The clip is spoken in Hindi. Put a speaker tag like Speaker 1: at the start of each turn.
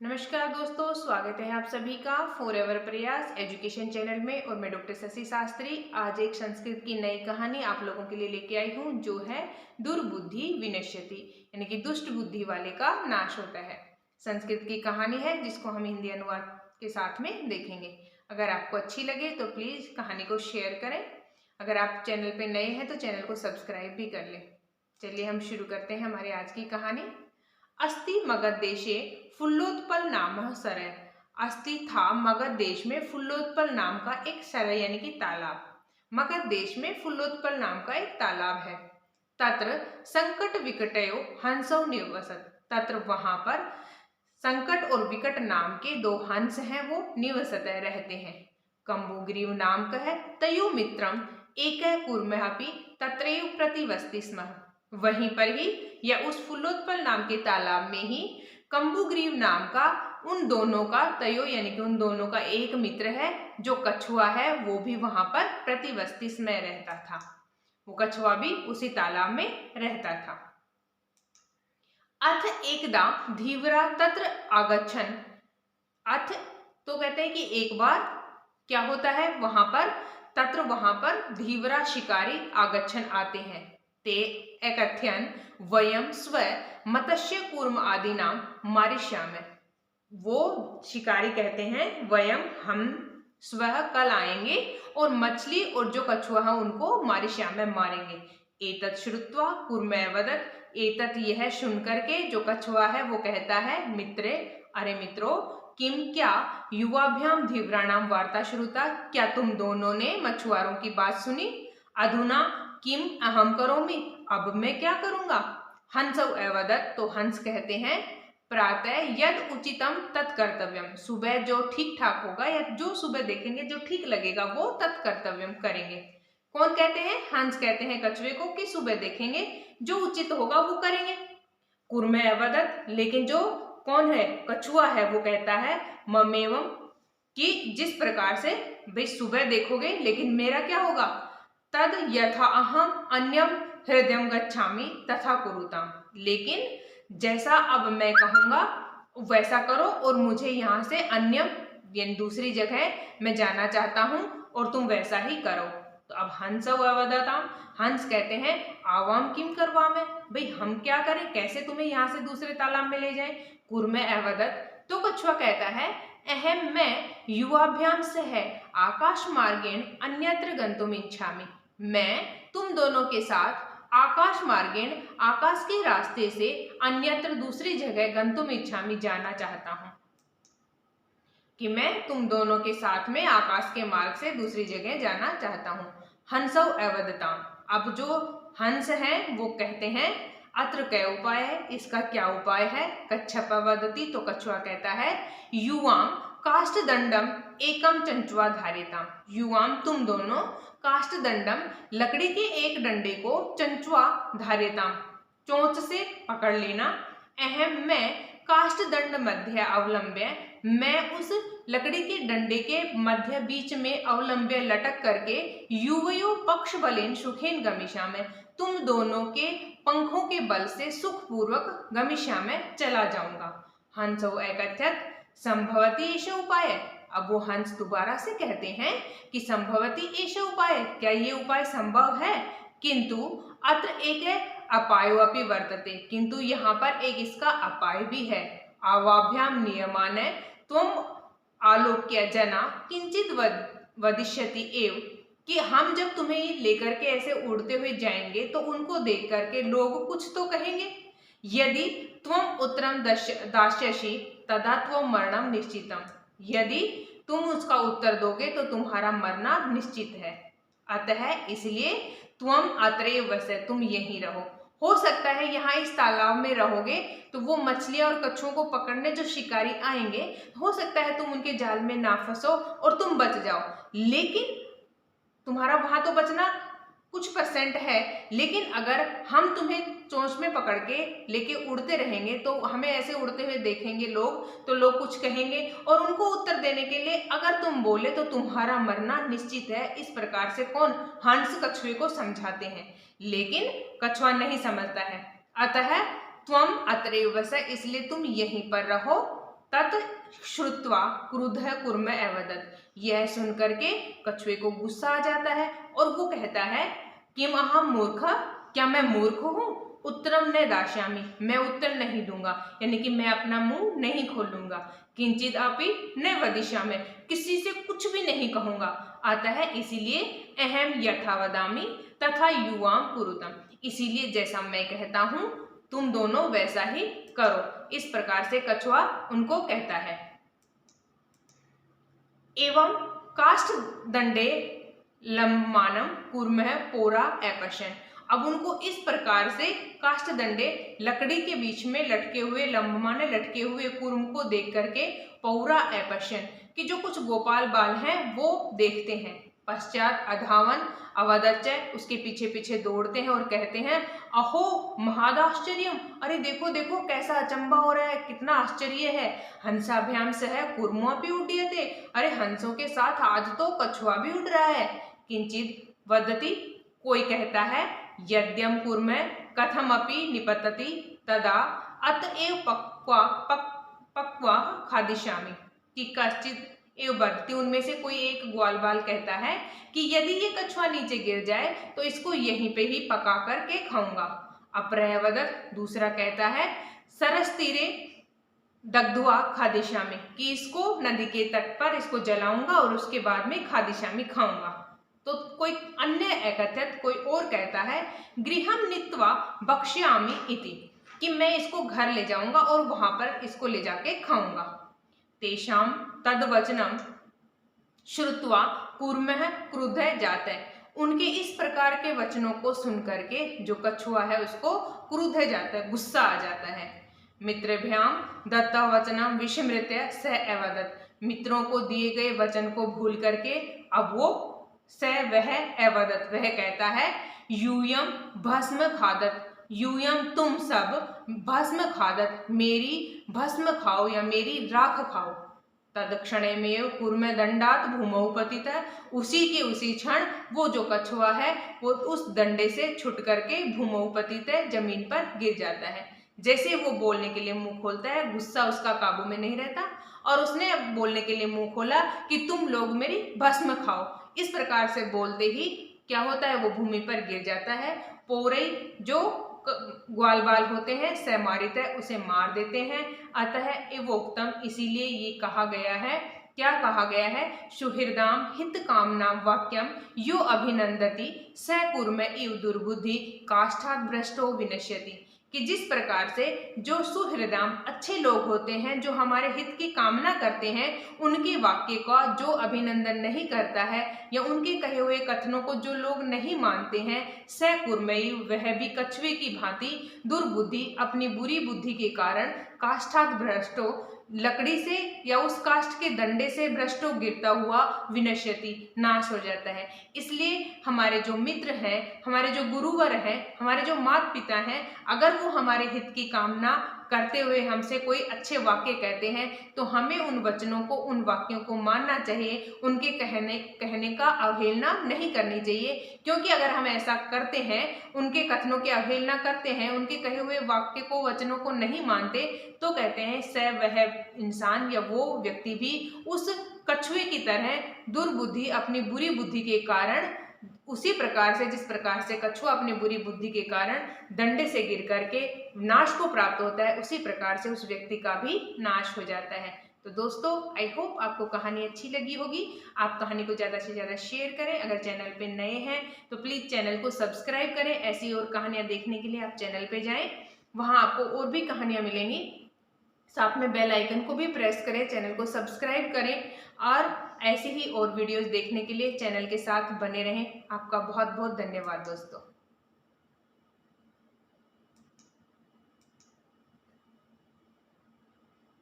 Speaker 1: नमस्कार दोस्तों, स्वागत है आप सभी का फॉरएवर प्रयास एजुकेशन चैनल में। और मैं डॉक्टर शशि शास्त्री आज एक संस्कृत की नई कहानी आप लोगों के लिए लेके आई हूँ, जो है दुर्बुद्धि विनश्यति, यानी कि दुष्ट बुद्धि वाले का नाश होता है। संस्कृत की कहानी है जिसको हम हिंदी अनुवाद के साथ में देखेंगे। अगर आपको अच्छी लगे तो प्लीज कहानी को शेयर करें। अगर आप चैनल पे नए हैं तो चैनल को सब्सक्राइब भी कर लें। चलिए हम शुरू करते हैं हमारी आज की कहानी। अस्ति मगध देशे फुल्लोत्पल नाम सरय। अस्ति था मगध देश में फुल्लोत्पल नाम का एक सरय यानी कि तालाब। मगध देश में फुल्लोत्पल नाम का एक तालाब है। तत्र संकट विकटयो हंसो निवसत। तत्र वहां पर संकट और विकट नाम के दो हंस हैं, वो निवसत रहते हैं। कंबुग्रीव नाम का है तयो मित्रम एक कूर्मपि तत्रैव प्रतिवस्ति स्म। वहीं पर ही या उस फुल्लोत्पल नाम के तालाब में ही कंबुग्रीव नाम का उन दोनों का तयो यानी कि उन दोनों का एक मित्र है जो कछुआ है, वो भी वहां पर प्रतिवस्ति में रहता था। वो कछुआ भी उसी तालाब में रहता था। अथ एकदा धीवरा तत्र आगच्छन। अथ तो कहते हैं कि एक बार क्या होता है वहां पर, तत्र वहां पर धीवरा शिकारी आगच्छन आते हैं। ते एकथ्यन वयम स्व मत्स्य कूर्म आदि नाम मारिष्यामि। वो शिकारी कहते हैं वयम हम स्वः कल आएंगे और मछली और जो कछुआ है उनको मारिष्यामि मारेंगे। एतत् श्रुत्वा कूर्मे वदत्। एतत् यह सुन करके जो कछुआ है वो कहता है मित्रे, अरे मित्रों, किम क्या युवाभ्याम धीव्राणाम वार्ता श्रुता। क्या तुम दोनों ने मछुआरों की बात सुनी। अधुना किम अहम करोमि, अब मैं क्या करूंगा। हंसौ एवदत्। तो हंस कहते हैं प्रातः यद उचितम तत्कर्तव्यम। सुबह जो ठीक ठाक होगा या जो सुबह देखेंगे जो ठीक लगेगा वो तत्कर्तव्यम करेंगे। कौन कहते हैं, हंस कहते हैं कछुए को कि सुबह देखेंगे जो उचित होगा वो करेंगे। कूर्मे अवदत्, लेकिन जो कौन है कछुआ है वो कहता है ममेवम, कि जिस प्रकार से भाई सुबह देखोगे लेकिन मेरा क्या होगा। तद यथा अहम अन्यम हृदयम गच्छामि तथा कुरुताम। लेकिन जैसा अब मैं कहूंगा वैसा करो और मुझे यहाँ से अन्यम यानी दूसरी जगह मैं जाना चाहता हूँ और तुम वैसा ही करो। तो अब हंस अवदताम, हंस कहते हैं आवाम किम करवा में, भाई हम क्या करें, कैसे तुम्हें यहाँ से दूसरे तालाब में ले जाएं। कुर्मे अवदत, तो कछुआ कहता है अहम मैं युवाभ्याम से है आकाश मार्गेण अन्यत्र गंतुम इच्छामि। मैं तुम दोनों के साथ आकाश मार्गेण आकाश के रास्ते से अन्यत्र दूसरी जगह गंतुम इच्छामि जाना चाहता हूँ, कि मैं तुम दोनों के साथ में आकाश के मार्ग से दूसरी जगह जाना चाहता हूँ। हंसौ अवदताम, अब जो हंस हैं वो कहते हैं अत्र क्या उपाय है, इसका क्या उपाय है। कच्छप वदति, तो कछुआ कहता है युवाम काष्ठ दंडम एकम चंचुआ धारिताम। युवाम तुम दोनों काष्ठ दंडम लकड़ी के एक डंडे को चंचुआ धारिताम चोंच से पकड़ लेना। अहम मैं काष्ठ दंड मध्य अवलंब्य, मैं उस लकड़ी के डंडे के मध्य बीच में अवलंब्य लटक करके युवयो पक्ष बलेन सुखेन गमिष्या में, तुम दोनों के पंखों के बल से सुखपूर्वक गमिष्या में चला जाऊंगा। हंसो एकथ्यत संभवती एष उपाय। अब वो हंस दोबारा से कहते हैं कि संभवती एष उपाय, क्या ये उपाय संभव है। किंतु अत्र एक अपायो अपि वर्तते, किंतु यहाँ पर एक इसका अपाय भी है। आवाभ्याम नियमान त्वम आलोक्य जना किंचित वदिष्यति एव, कि हम जब तुम्हें लेकर के ऐसे उड़ते हुए जाएंगे तो उनको देख करके लोग कुछ तो कहेंगे। यदि त्वम उत्तरम दास्यसि तदा त्वम मरणम निश्चितम, यदि तुम उसका उत्तर दोगे तो तुम्हारा मरना निश्चित है। अतः इसलिए त्वम अत्रैव वसै, तुम यहीं रहो। हो सकता है यहाँ इस तालाब में रहोगे तो वो मछलियां और कछुओं को पकड़ने जो शिकारी आएंगे, हो सकता है तुम उनके जाल में ना फंसो और तुम बच जाओ, लेकिन तुम्हारा वहां तो बचना कुछ परसेंट है। लेकिन अगर हम तुम्हें चोंच में पकड़ के लेके उड़ते रहेंगे तो हमें ऐसे उड़ते हुए देखेंगे लोग, तो लोग कुछ कहेंगे और उनको उत्तर देने के लिए अगर तुम बोले तो तुम्हारा मरना निश्चित है। इस प्रकार से कौन, हंस कछुए को समझाते हैं, लेकिन कछुआ नहीं समझता है। अतः त्वम अत्रैव वसै, इसलिए तुम यहीं पर रहो। तत् श्रुत्वा क्रुद्धः कूर्म अवदत्। यह सुन करके कछुए को गुस्सा आ जाता है और वो कहता है किम अहम मूर्ख, क्या मैं मूर्ख हूँ? उत्तरम न दास्यामि, मैं उत्तर नहीं दूंगा, यानी कि मैं अपना मुंह नहीं खोलूंगा। किंचित अपि न वदिष्यामि, किसी से कुछ भी नहीं कहूंगा आता है, इसीलिए अहम यथा वदामि तथा युवाम कुरुतम, इसीलिए जैसा मैं कहता हूँ तुम दोनों वैसा ही करो। इस प्रकार से कछुआ उनको कहता है। एवं काष्ठ दंडे लंबमानम कूर्मः पोरा अपश्यन्। अब उनको इस प्रकार से काष्ठ दंडे लकड़ी के बीच में लटके हुए लंबमाने लटके हुए कूर्म को देख करके पौरा अपश्यन्, कि जो कुछ गोपाल बाल हैं वो देखते हैं। पश्चात अधावन अवदच्च, उसके पीछे पीछे दौड़ते हैं और कहते हैं अहो महादाश्चर्यम, अरे देखो देखो कैसा अचंबा हो रहा है, कितना आश्चर्य है। हंसाभ्याम सह कूर्मोऽपि उड्डीयते, अरे हंसों के साथ आज तो कछुआ भी उड़ रहा है। किंचित वदति, कोई कहता है यद्यम कूर्म कथमपि निपतति तदा अतएव पक्वा खादिष्यामि, कि कश्चित एवं बदती, उनमें से कोई एक ग्वाल बाल कहता है कि यदि ये कछुआ नीचे गिर जाए तो इसको यहीं पे ही पका करके खाऊंगा। अप्रयवदत, दूसरा कहता है सरस तीरे दग्धवा खादिष्यामि, कि इसको नदी के तट पर इसको जलाऊंगा और उसके बाद में खादिष्यामि खाऊंगा। तो कोई अन्य एकथत कोई और कहता है गृहम नीत्वा भक्ष्यामि इति, कि मैं इसको घर ले जाऊंगा और वहां पर इसको ले जाके खाऊंगा। तेषाम तद्वचनम श्रुत्वा कूर्मः क्रुद्धः जातः, उनके इस प्रकार के वचनों को सुन करके जो कछुआ है उसको क्रुद्ध जाता है, गुस्सा आ जाता है। मित्रभ्याम दत्ता वचनम विस्मृत्य स अवदत्, मित्रों को दिए गए वचन को भूल करके अब वो वह अवदत्, वह कहता है यूयम भस्म खादत, यूयम तुम सब भस्म खादत, मेरी भस्म खाओ या मेरी राख खाओ। तत्क्षणे में कूर्म दंडात भूमौ पतितः, उसी के उसी क्षण वो जो कछुआ है वो उस डंडे से छुट करके भूमौ पतितः, जमीन पर गिर जाता है। जैसे वो बोलने के लिए मुंह खोलता है, गुस्सा उसका काबू में नहीं रहता और उसने बोलने के लिए मुंह खोला कि तुम लोग मेरी भस्म खाओ। इस प्रकार से बोलते ही क्या होता है, वो भूमि पर गिर जाता है। पौरई जो ग्वाल बाल होते हैं सैमारित है, उसे मार देते हैं। अतः एवोक्तम, इसीलिए ये कहा गया है, क्या कहा गया है, सुहृदाम हित कामनाम वाक्यम यो अभिनंदति स कूर्म इव दुर्बुद्धि काष्ठात् भ्रष्टो विनश्यति, कि जिस प्रकार से जो सुहृदाम अच्छे लोग होते हैं, जो हमारे हित की कामना करते हैं, उनके वाक्य का जो अभिनंदन नहीं करता है या उनके कहे हुए कथनों को जो लोग नहीं मानते हैं, स कूर्मई, वह भी कछुए की भांति दुर्बुद्धि, अपनी बुरी बुद्धि के कारण काष्ठात् भ्रष्टो, लकड़ी से या उस काष्ठ के डंडे से भ्रष्टो, गिरता हुआ, विनश्यति, नाश हो जाता है। इसलिए हमारे जो मित्र हैं, हमारे जो गुरुवर हैं, हमारे जो माता पिता हैं, अगर वो हमारे हित की कामना करते हुए हमसे कोई अच्छे वाक्य कहते हैं तो हमें उन वचनों को, उन वाक्यों को मानना चाहिए, उनके कहने का अवहेलना नहीं करनी चाहिए। क्योंकि अगर हम ऐसा करते हैं, उनके कथनों की अवहेलना करते हैं, उनके कहे हुए वाक्य को, वचनों को नहीं मानते, तो कहते हैं वह इंसान या वो व्यक्ति भी उस कछुए की तरह दुर्बुद्धि, अपनी बुरी बुद्धि के कारण, उसी प्रकार से जिस प्रकार से कछुआ अपनी बुरी बुद्धि के कारण डंडे से गिर करके नाश को प्राप्त होता है, उसी प्रकार से उस व्यक्ति का भी नाश हो जाता है। तो दोस्तों, आई होप आपको कहानी अच्छी लगी होगी। आप कहानी को ज़्यादा से ज़्यादा शेयर करें। अगर चैनल पे नए हैं तो प्लीज़ चैनल को सब्सक्राइब करें। ऐसी और कहानियाँ देखने के लिए आप चैनल पे जाएं, वहाँ आपको और भी कहानियाँ मिलेंगी। साथ में बेल आइकन को भी प्रेस करें, चैनल को सब्सक्राइब करें और ऐसे ही और वीडियोस देखने के लिए चैनल के साथ बने रहें। आपका बहुत बहुत धन्यवाद दोस्तों।